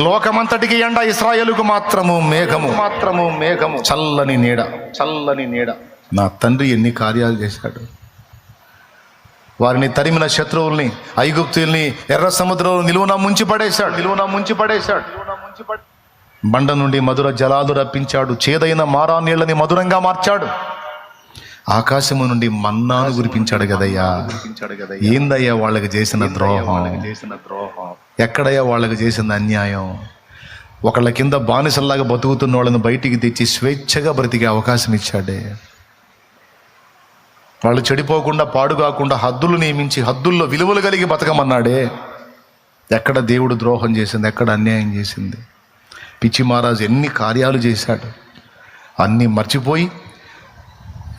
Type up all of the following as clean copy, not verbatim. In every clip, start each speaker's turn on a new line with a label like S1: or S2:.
S1: లోకమంతటికి ఎండ, ఇశ్రాయేలుకు మాత్రము మేఘము. చల్లని నీడ. నా తండ్రి ఎన్ని కార్యాలు చేశాడు. వారిని తరిమిన శత్రువుల్ని, ఐగుప్తుల్ని ఎర్ర సముద్రంలో నిలువున ముంచి పడేశాడు. బండ నుండి మధుర జలాలు రప్పించాడు. చేదైన మారా నీళ్ళని మధురంగా మార్చాడు. ఆకాశము నుండి మన్నాను కురిపించాడు కదయ్యా. ఏందయ్యా వాళ్ళకి చేసిన ద్రోహం? ఎక్కడయ్యా వాళ్ళకి చేసిన అన్యాయం? ఒకళ్ళ కింద బానిసల్లాగా బతుకుతున్న వాళ్ళని బయటికి తెచ్చి స్వేచ్ఛగా బ్రతికే అవకాశం ఇచ్చాడే. వాళ్ళు చెడిపోకుండా, పాడు కాకుండా హద్దులు నియమించి హద్దుల్లో విలువలు కలిగి బతకమన్నాడే. ఎక్కడ దేవుడు ద్రోహం చేసింది? ఎక్కడ అన్యాయం చేసింది? పిచ్చి మహారాజు ఎన్ని కార్యాలు చేశాడు. అన్నీ మర్చిపోయి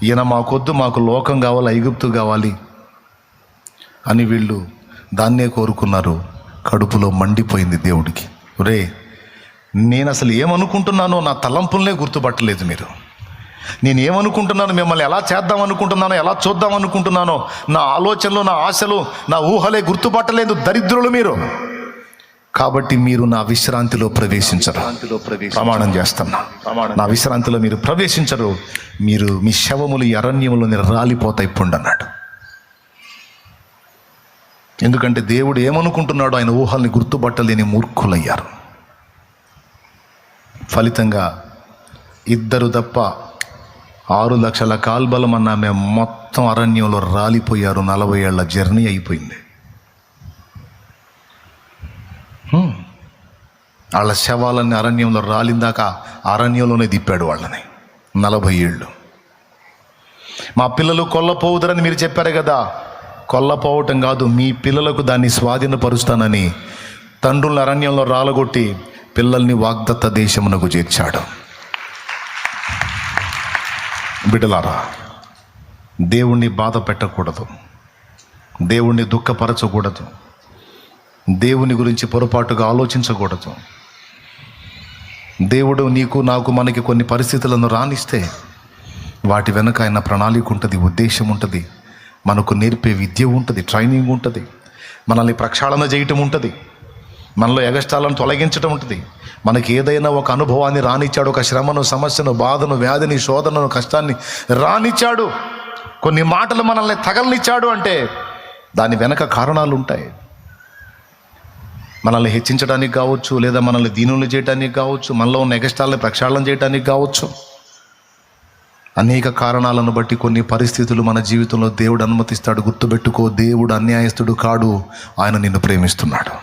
S1: ఈయన మాకొద్దు, మాకు లోకం కావాలి, ఐగుప్తు కావాలి అని వీళ్ళు దాన్నే కోరుకున్నారు. కడుపులో మండిపోయింది దేవుడికి. రే, నేను అసలు ఏమనుకుంటున్నానో నా తలంపులనే గుర్తుపట్టలేదు మీరు. నేను ఏమనుకుంటున్నాను, మిమ్మల్ని ఎలా చేద్దాం అనుకుంటున్నానో, ఎలా చూద్దాం అనుకుంటున్నానో, నా ఆలోచనలు, నా ఆశలు, నా ఊహలే గుర్తుపట్టలేదు. దరిద్రులు మీరు. కాబట్టి మీరు నా విశ్రాంతిలో ప్రవేశించరు. ప్రమాణం చేస్తున్నా, నా విశ్రాంతిలో మీరు ప్రవేశించరు. మీరు మీ శవములు ఈ అరణ్యములో రాలిపోతాయి ఇప్పుడు అన్నాడు. ఎందుకంటే దేవుడు ఏమనుకుంటున్నాడో ఆయన ఊహల్ని గుర్తుపట్టలేని మూర్ఖులయ్యారు. ఫలితంగా 2 తప్ప 6 లక్షల కాల్బలం అన్న ఆమె మొత్తం అరణ్యంలో రాలిపోయారు. 40 ఏళ్ల జర్నీ అయిపోయింది. వాళ్ళ శవాలన్నీ అరణ్యంలో రాలిందాక అరణ్యంలోనే దిప్పాడు వాళ్ళని 40 ఏళ్ళు. మా పిల్లలు కొల్లపోవుదరని మీరు చెప్పారు కదా. కొల్లపోవటం కాదు, మీ పిల్లలకు దాన్ని స్వాధీనపరుస్తానని తండ్రులను అరణ్యంలో రాలగొట్టి పిల్లల్ని వాగ్దత్త దేశమునకు చేర్చాడు. బిడ్డలారా, దేవుణ్ణి బాధ పెట్టకూడదు, దేవుణ్ణి దుఃఖపరచకూడదు, దేవుని గురించి పొరపాటుగా ఆలోచించకూడదు. దేవుడు నీకు, నాకు, మనకి కొన్ని పరిస్థితులను రానిస్తే వాటి వెనుక ఆయన ప్రణాళిక ఉంటుంది, ఉద్దేశం ఉంటుంది, మనకు నేర్పే విద్య ఉంటుంది, ట్రైనింగ్ ఉంటుంది, మనల్ని ప్రక్షాళన చేయటం ఉంటుంది, మనలో ఎగస్టాలను తొలగించడం ఉంటుంది. మనకి ఏదైనా ఒక అనుభవాన్ని రానిచ్చాడు, ఒక శ్రమను, సమస్యను, బాధను, వ్యాధిని, శోధనను, కష్టాన్ని రానిచ్చాడు, కొన్ని మాటలు మనల్ని తగలనిచ్చాడు అంటే దాని వెనక కారణాలు ఉంటాయి. మనల్ని హెచ్చించడానికి కావచ్చు, లేదా మనల్ని దీనులు చేయడానికి కావచ్చు, మనలో ఉన్న ఎగస్టాలని ప్రక్షాళన చేయడానికి కావచ్చు. అనేక కారణాలను బట్టి కొన్ని పరిస్థితులు మన జీవితంలో దేవుడు అనుమతిస్తాడు. గుర్తుపెట్టుకో, దేవుడు అన్యాయస్తుడు కాడు, ఆయన నిన్ను ప్రేమిస్తున్నాడు.